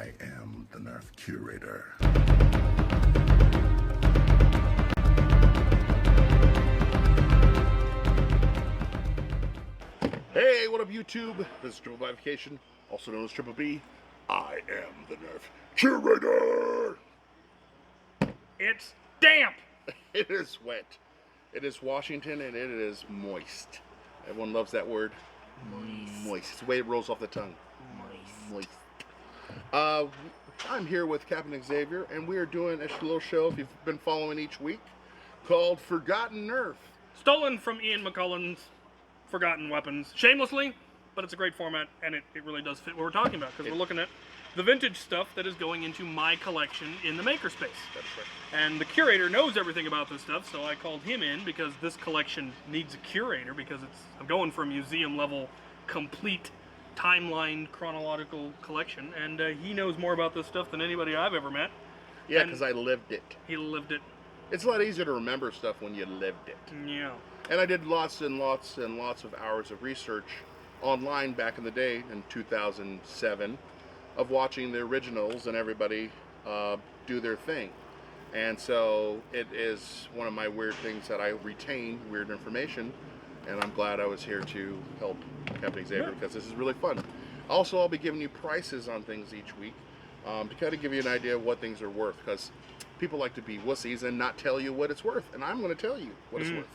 I am the Nerf curator. Hey, what up YouTube? This is Triple Bifurcation, also known as Triple B. I am the Nerf curator. It's damp. It is wet. It is Washington and it is moist. Everyone loves that word. Moist. It's the way it rolls off the tongue. Moist. I'm here with Captain Xavier, and we are doing a little show, if you've been following each week, called Forgotten Nerf. Stolen from Ian McCullen's Forgotten Weapons. Shamelessly, but it's a great format, and it really does fit what we're talking about, because we're looking at the vintage stuff that is going into my collection in the makerspace. That's right. And the curator knows everything about this stuff, so I called him in because this collection needs a curator, because I'm going for a museum-level, complete, timeline, chronological collection, and he knows more about this stuff than anybody I've ever met. Yeah, because I lived it. He lived it. It's a lot easier to remember stuff when you lived it. Yeah. And I did lots and lots and lots of hours of research online back in the day, in 2007, of watching the originals and everybody do their thing. And so it is one of my weird things that I retain, weird information, and I'm glad I was here to help Captain Xavier, because this is really fun. Also, I'll be giving you prices on things each week to kind of give you an idea of what things are worth, because people like to be wussies and not tell you what it's worth, and I'm going to tell you what it's worth,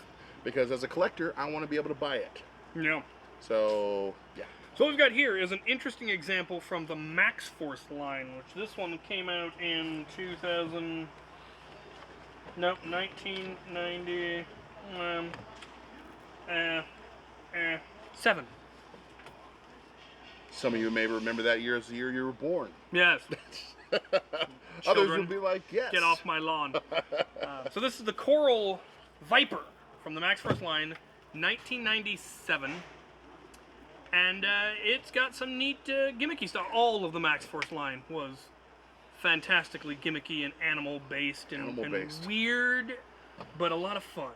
because as a collector, I want to be able to buy it. Yeah. So, yeah. So what we've got here is an interesting example from the Max Force line, which this one came out in 1997. Some of you may remember that year as the year you were born. Yes. Others will be like, yes. Get off my lawn. So this is the Coral Viper from the Max Force line, 1997. And it's got some neat gimmicky stuff. All of the Max Force line was fantastically gimmicky and animal-based and weird, but a lot of fun.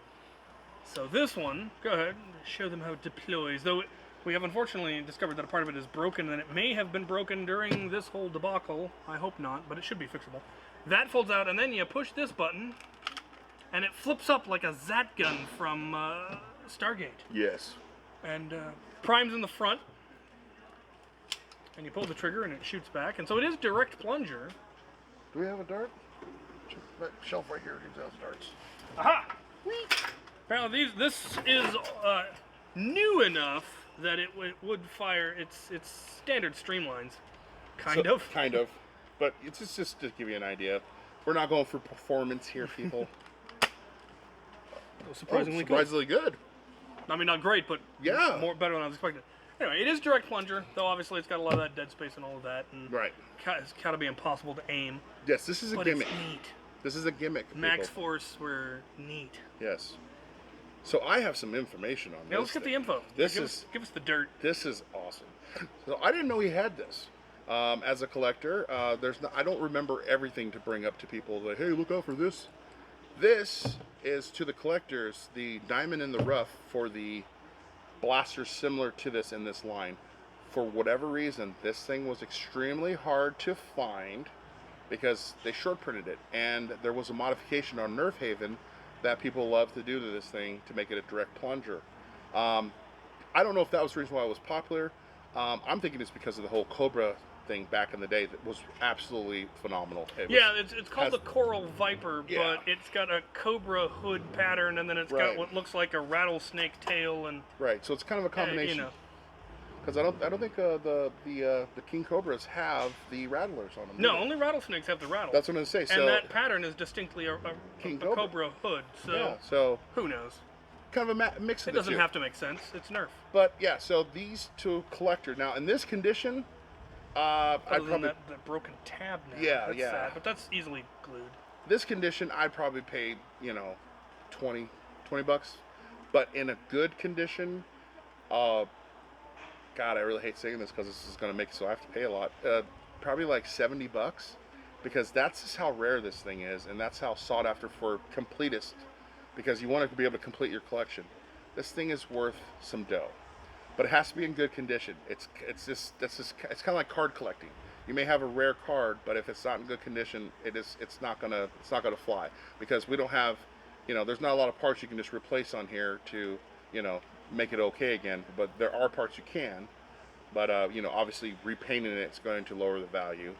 So this one, go ahead, show them how it deploys. Though we have unfortunately discovered that a part of it is broken, and it may have been broken during this whole debacle. I hope not, but it should be fixable. That folds out, and then you push this button, and it flips up like a Zat gun from Stargate. Yes. And primes in the front, and you pull the trigger and it shoots back, and so it is direct plunger. Do we have a dart? That shelf right here gives out darts. Aha! Apparently this is new enough that it would fire its standard streamlines. Kind of. But it's just to give you an idea. We're not going for performance here, people. Surprisingly good. I mean, not great, but yeah, better than I was expecting. Anyway, it is direct plunger, though obviously it's got a lot of that dead space and all of that. And right. It's got to be impossible to aim. Yes, this is a gimmick. It's neat. This is a gimmick. Max Force were neat. Yes. So I have some information on this. Yeah, let's get the info. Give us the dirt. This is awesome. So I didn't know he had this. As a collector, I don't remember everything to bring up to people. Like, hey, look out for this. This is, to the collectors, the diamond in the rough for the blasters similar to this in this line. For whatever reason, this thing was extremely hard to find because they short printed it, and there was a modification on Nerf Haven that people love to do to this thing to make it a direct plunger. I don't know if that was the reason why it was popular. I'm thinking it's because of the whole Cobra thing back in the day that was absolutely phenomenal. It's called the Coral Viper, but it's got a cobra hood pattern, and then it's got what looks like a rattlesnake tail, and so it's kind of a combination. Because I don't think the King Cobras have the rattlers on them. No, only rattlesnakes have the rattle. That's what I'm going to say. And that pattern is distinctly a Cobra hood. So who knows? Kind of a mix of the two. It doesn't have to make sense. It's Nerf. But yeah, so these two collector now in this condition. I'd probably that broken tab now. That's sad, but that's easily glued. This condition, I'd probably pay $20 bucks, but in a good condition, God, I really hate saying this because this is going to make it so I have to pay a lot. Probably like $70 bucks, because that's just how rare this thing is, and that's how sought after for completists, because you want to be able to complete your collection. This thing is worth some dough. But it has to be in good condition. It's kind of like card collecting. You may have a rare card, but if it's not in good condition, it's not gonna fly, because we don't have, there's not a lot of parts you can just replace on here to, make it okay again. But there are parts you can, but obviously repainting it's going to lower the value.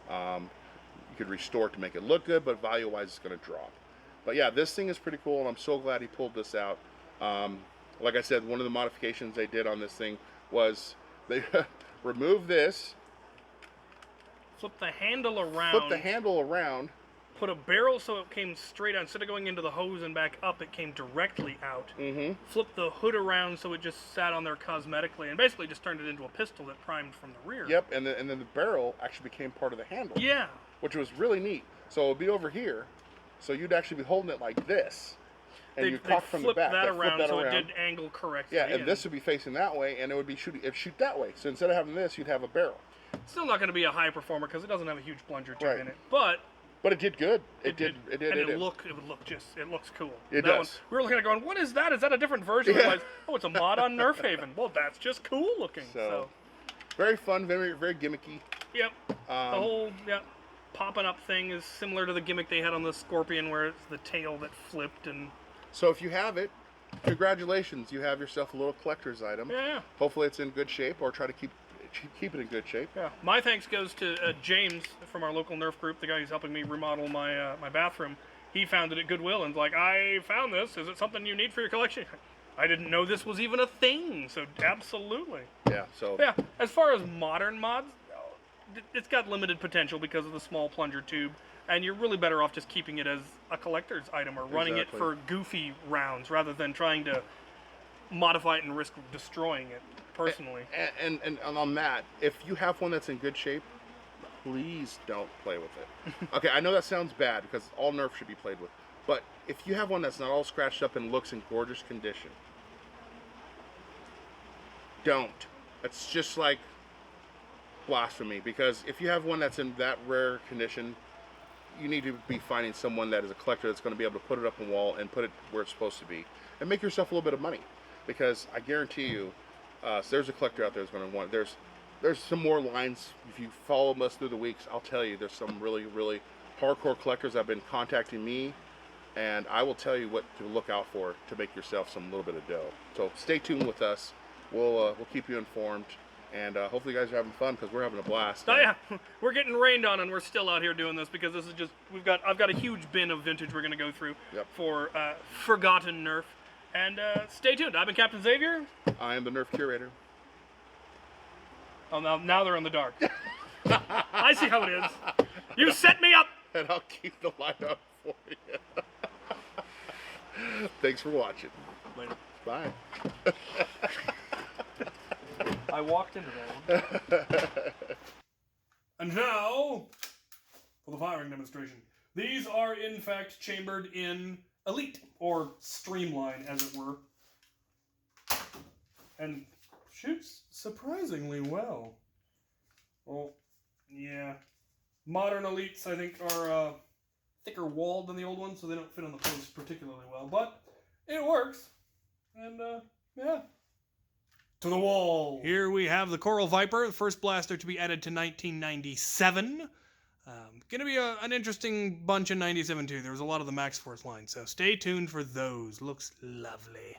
You could restore it to make it look good, but value-wise, it's going to drop. But yeah, this thing is pretty cool, and I'm so glad he pulled this out. Like I said, one of the modifications they did on this thing was they removed this, flip the handle around, put a barrel so it came straight out. Instead of going into the hose and back up, it came directly out. Flip the hood around so it just sat on there cosmetically, and basically just turned it into a pistol that primed from the rear. Yep, and then the barrel actually became part of the handle. Yeah. Which was really neat. So it would be over here, so you'd actually be holding it like this, and you'd cock from the back. That around so it did angle correctly. Yeah, and this would be facing that way, and it would be shoot that way. So instead of having this, you'd have a barrel. Still not going to be a high performer because it doesn't have a huge plunger tube in it, but it did good. It looks cool. It does. We were looking at it going, what is that? Is that a different version? Yeah. Realized, oh, it's a mod on Nerf Haven. Well, that's just cool looking. So very fun, very very gimmicky. Yep. The whole popping up thing is similar to the gimmick they had on the Scorpion, where it's the tail that flipped. And so if you have it, congratulations, you have yourself a little collector's item. Yeah. Hopefully it's in good shape, or try to keep it in good shape. Yeah. My thanks goes to James from our local Nerf group, the guy who's helping me remodel my my bathroom. He found it at Goodwill and's like, I found this. Is it something you need for your collection? I didn't know this was even a thing. So absolutely. Yeah. So yeah. As far as modern mods, it's got limited potential because of the small plunger tube, and you're really better off just keeping it as a collector's item or running it for goofy rounds rather than trying to modify it and risk destroying it. Personally, and on that, if you have one that's in good shape, please don't play with it. Okay, I know that sounds bad because all Nerf should be played with, but if you have one that's not all scratched up and looks in gorgeous condition, don't. It's just like blasphemy, because if you have one that's in that rare condition, you need to be finding someone that is a collector that's going to be able to put it up on the wall and put it where it's supposed to be, and make yourself a little bit of money, because I guarantee you. So there's a collector out there who's going to want. There's some more lines. If you follow us through the weeks, I'll tell you there's some really really hardcore collectors that have been contacting me, and I will tell you what to look out for to make yourself some little bit of dough. So stay tuned with us. We'll keep you informed, and hopefully you guys are having fun, because we're having a blast. Oh yeah, we're getting rained on, and we're still out here doing this because this is just I've got a huge bin of vintage we're going to go through for forgotten Nerf. And stay tuned. I've been Captain Xavier. I am the Nerf Curator. Oh, now they're in the dark. I see how it is. You set me up. And I'll keep the light on for you. Thanks for watching. Later. Bye. I walked into that one. And now, for the firing demonstration. These are, in fact, chambered in Elite, or Streamline, as it were. And shoots surprisingly well. Well, yeah. Modern Elites, I think, are thicker walled than the old ones, so they don't fit on the post particularly well. But it works. And, yeah. To the wall. Here we have the Coral Viper, the first blaster to be added to 1997. Gonna be an interesting bunch in 97 too. There was a lot of the Max Force line, so stay tuned for those. Looks lovely.